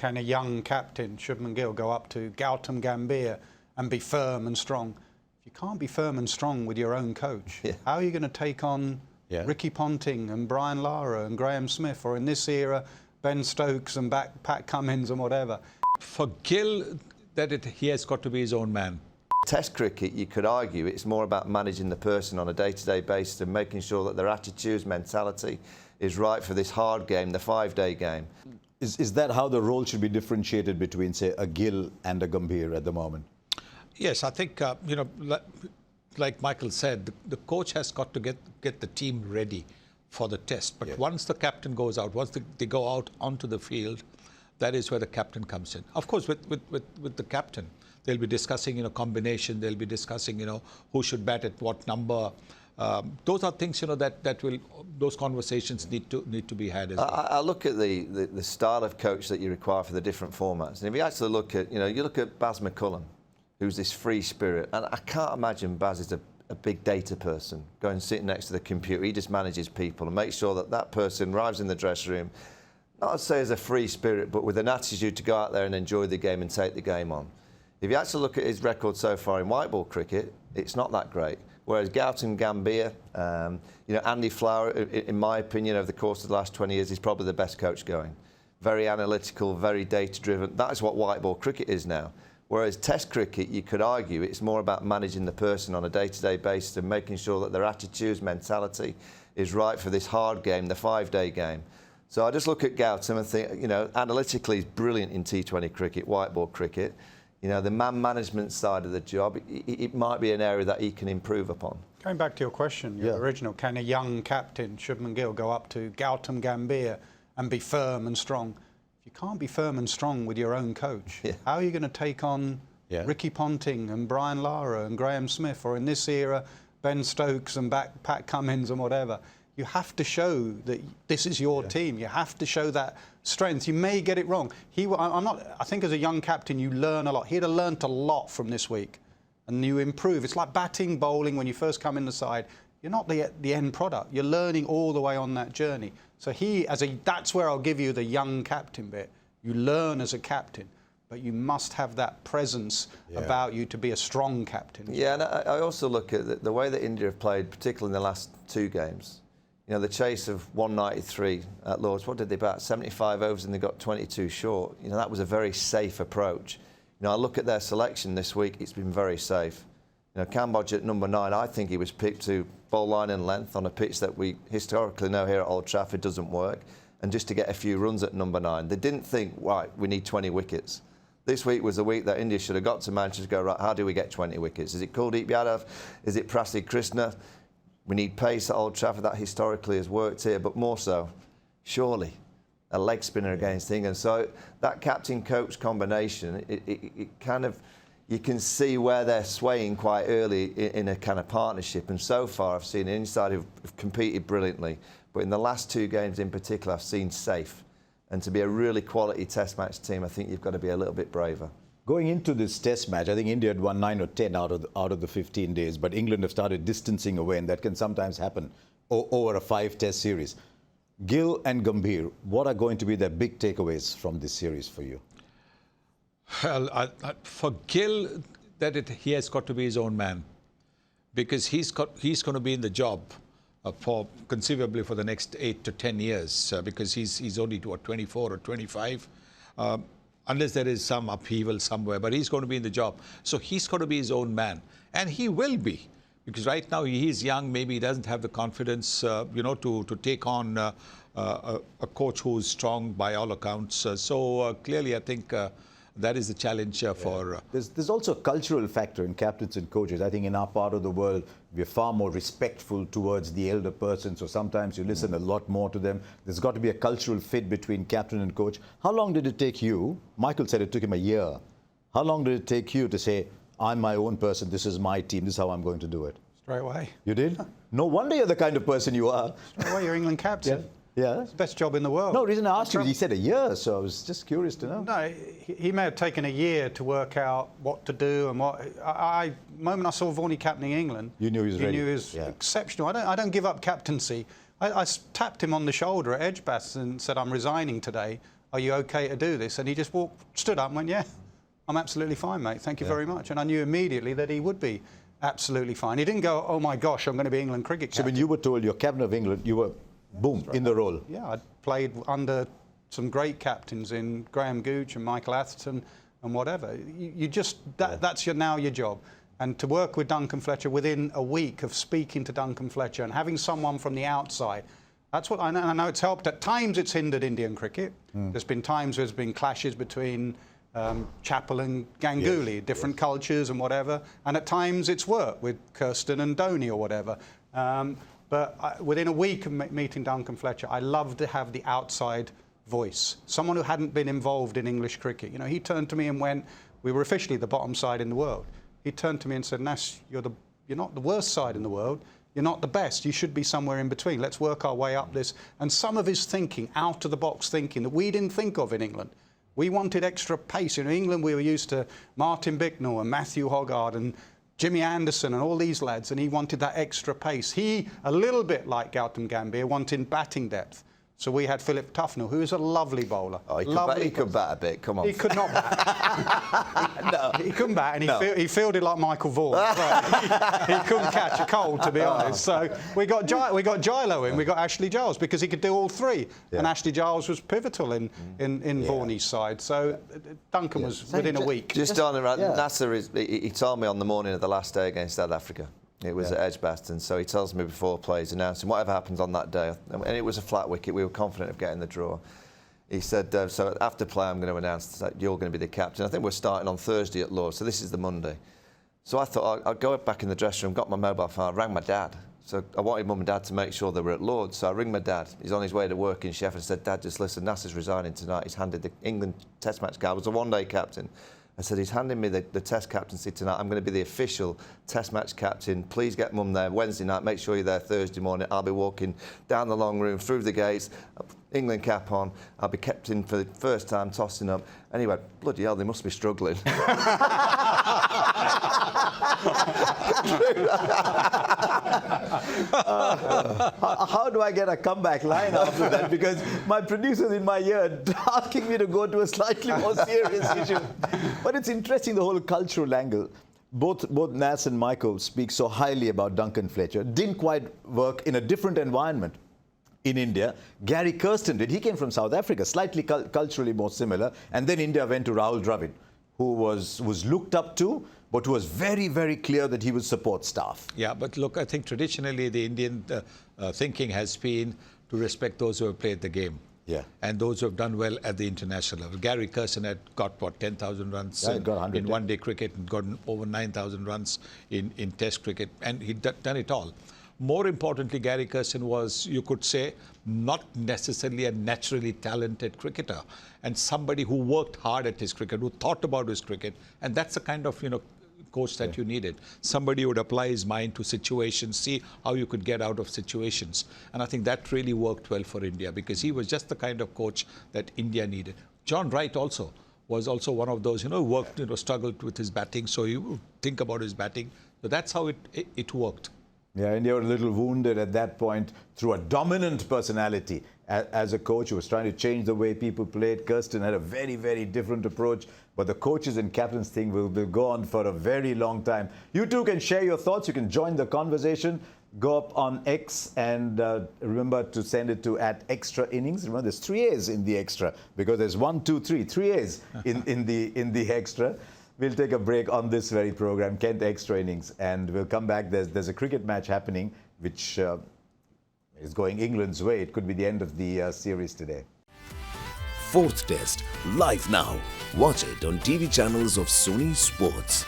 can a young captain, Shubman Gill, go up to Gambhir and be firm and strong? If you can't be firm and strong with your own coach, how are you going to take on Ricky Ponting and Brian Lara and Graham Smith, or in this era, Ben Stokes and Pat Cummins and whatever? For Gill, he has got to be his own man. Test cricket, you could argue, it's more about managing the person on a day-to-day basis and making sure that their attitudes, mentality is right for this hard game, the 5-day game. Is that how the role should be differentiated between, say, a Gill and a Gambhir at the moment? Yes, I think, you know, like Michael said, the coach has got to get the team ready for the test. But once the captain goes out, once they go out onto the field, that is where the captain comes in. Of course, with the captain, they'll be discussing, you know, combination. They'll be discussing, you know, who should bat at what number. Those are things, you know, those conversations need to be had as well. I look at the style of coach that you require for the different formats. And if you actually look at, you look at Baz McCullum, who's this free spirit, and I can't imagine Baz is a big data person going sitting next to the computer. He just manages people and makes sure that person arrives in the dressing room, not to say as a free spirit, but with an attitude to go out there and enjoy the game and take the game on. If you actually look at his record so far in white ball cricket, it's not that great. Whereas Gautam Gambhir, you know, Andy Flower, in my opinion, over the course of the last 20 years, is probably the best coach going. Very analytical, very data-driven. That is what white ball cricket is now. Whereas Test cricket, you could argue, it's more about managing the person on a day-to-day basis and making sure that their attitudes, mentality is right for this hard game, the 5-day game. So I just look at Gautam and think, you know, analytically he's brilliant in T20 cricket, white ball cricket. You know, the man management side of the job, it might be an area that he can improve upon. Going back to your question, your original, can a young captain, Shubman Gill, go up to Gautam Gambhir and be firm and strong? If you can't be firm and strong with your own coach, how are you going to take on Ricky Ponting and Brian Lara and Graham Smith, or in this era, Ben Stokes and Pat Cummins and whatever? You have to show that this is your team. You have to show that strength. You may get it wrong. I think as a young captain, you learn a lot. He'd have learnt a lot from this week, and you improve. It's like batting, bowling when you first come in the side. You're not the end product. You're learning all the way on that journey. So that's where I'll give you the young captain bit. You learn as a captain, but you must have that presence about you to be a strong captain. Yeah, and I also look at the way that India have played, particularly in the last 2 games. You know, the chase of 193 at Lords, what did they bat? 75 overs and they got 22 short. You know, that was a very safe approach. You know, I look at their selection this week, it's been very safe. You know, Cambodge at number 9, I think he was picked to bowl line and length on a pitch that we historically know here at Old Trafford doesn't work, and just to get a few runs at number 9. They didn't think, right, we need 20 wickets. This week was the week that India should have got to Manchester to go, right, how do we get 20 wickets? Is it Kuldeep Yadav? Is it Prasidh Krishna? We need pace at Old Trafford. That historically has worked here, but more so, surely, a leg spinner against England. So that captain-coach combination, it kind of, you can see where they're swaying quite early in a kind of partnership. And so far, I've seen inside who've competed brilliantly. But in the last 2 games in particular, I've seen safe. And to be a really quality test match team, I think you've got to be a little bit braver. Going into this test match, I think India had won 9 or 10 out of the 15 days, but England have started distancing away, and that can sometimes happen over a 5-test series. Gill and Gambhir, what are going to be the big takeaways from this series for you? Well, for Gill, he has got to be his own man, because he's going to be in the job conceivably for the next 8 to 10 years, because he's only 24 or 25. Unless there is some upheaval somewhere, but he's going to be in the job. So he's got to be his own man. And he will be, because right now he's young, maybe he doesn't have the confidence, you know, to take on a coach who's strong by all accounts. So clearly, I think that is the challenge for... There's also a cultural factor in captains and coaches. I think in our part of the world, we're far more respectful towards the elder person, so sometimes you listen a lot more to them. There's got to be a cultural fit between captain and coach. How long did it take you? Michael said it took him a year. How long did it take you to say, I'm my own person, this is my team, this is how I'm going to do it? Straight away. You did? No wonder you're the kind of person you are. Straight away, you're England captain. Yeah. It's the best job in the world. No, the reason I asked you, he said a year, so I was just curious to know. No, he may have taken a year to work out what to do and what... The moment I saw Varney captaining England... You knew he was ready. You knew he was exceptional. I don't give up captaincy. I tapped him on the shoulder at Edgbaston and said, I'm resigning today. are you okay to do this? And he just stood up and went, yeah, I'm absolutely fine, mate. Thank you very much. And I knew immediately that he would be absolutely fine. He didn't go, oh my gosh, I'm going to be England cricket captain. So when you were told you're captain of England, you were, boom, in the role. Yeah, I'd played under some great captains in Graham Gooch and Michael Atherton and whatever. You just, that's now your job. And to work with Duncan Fletcher within a week of speaking to Duncan Fletcher and having someone from the outside, that's what I know. I know it's helped. At times it's hindered Indian cricket. There's been times there's been clashes between Chappell and Ganguly, different cultures and whatever. And at times it's worked with Kirsten and Dhoni or whatever. But within a week of meeting Duncan Fletcher, I love to have the outside voice. Someone who hadn't been involved in English cricket. You know, he turned to me and went, we were officially the bottom side in the world. He turned to me and said, Nash, you're not the worst side in the world. You're not the best. You should be somewhere in between. Let's work our way up this. And some of his thinking, out-of-the-box thinking, that we didn't think of in England. We wanted extra pace. In England, we were used to Martin Bicknell and Matthew Hoggard and Jimmy Anderson and all these lads, and he wanted that extra pace. He, a little bit like Gautam Gambhir, wanted batting depth. So we had Philip Tufnell, who is a lovely bowler. Oh, he could bat a bit, come on. He could not bat. No. He couldn't bat, and he fielded like Michael Vaughan. But he couldn't catch a cold, to be honest. So we got Gilo in, we got Ashley Giles, because he could do all three. Yeah. And Ashley Giles was pivotal in Vaughan's side. So Duncan was within a week. Just on around, Nasser, he told me on the morning of the last day against South Africa. It was at Edgbaston, so he tells me before play, he's announcing whatever happens on that day, and it was a flat wicket. We were confident of getting the draw. He said, so after play, I'm going to announce that you're going to be the captain. I think we're starting on Thursday at Lord's, so this is the Monday. So I thought I'd go back in the dressing room, got my mobile phone, I rang my dad. So I wanted mum and dad to make sure they were at Lord's. So I ring my dad. He's on his way to work in Sheffield and said, Dad, just listen, Nasser's resigning tonight. He's handed the England Test match card. I was a one-day captain. I said, he's handing me the Test captaincy tonight. I'm going to be the official Test match captain. Please get mum there Wednesday night. Make sure you're there Thursday morning. I'll be walking down the long room, through the gates, England cap on. I'll be captain for the first time, tossing up. Anyway, bloody hell, they must be struggling. How do I get a comeback line after that? Because my producer's in my ear asking me to go to a slightly more serious issue. But it's interesting, the whole cultural angle. Both Nas and Michael speak so highly about Duncan Fletcher. Didn't quite work in a different environment in India. Gary Kirsten did. He came from South Africa, slightly culturally more similar. And then India went to Rahul Dravid, who was looked up to, but who was very, very clear that he would support staff. Yeah, but look, I think traditionally the Indian thinking has been to respect those who have played the game. Yeah. And those who have done well at the international level. Gary Kirsten had got, what, 10,000 runs in one-day cricket and gotten over 9,000 runs in Test cricket, and he'd done it all. More importantly, Gary Kirsten was, you could say, not necessarily a naturally talented cricketer, and somebody who worked hard at his cricket, who thought about his cricket, and that's the kind of, coach that you needed. Somebody who would apply his mind to situations, see how you could get out of situations. And I think that really worked well for India, because he was just the kind of coach that India needed. John Wright also was also one of those, who worked, struggled with his batting, so you think about his batting. So that's how it worked. Yeah, India were a little wounded at that point through a dominant personality. As a coach who was trying to change the way people played, Kirsten had a very, very different approach. But the coaches and captains thing will go on for a very long time. You too can share your thoughts. You can join the conversation. Go up on X and remember to send it to @Extraaa Innings. Remember, there's 3 A's in the extra, because there's 1, 2, 3, 3 A's in the extra. We'll take a break on this very program, Kent Extraaa Innings, and we'll come back. There's a cricket match happening, which is going England's way. It could be the end of the series today. 4th Test, live now. Watch it on TV channels of Sony Sports.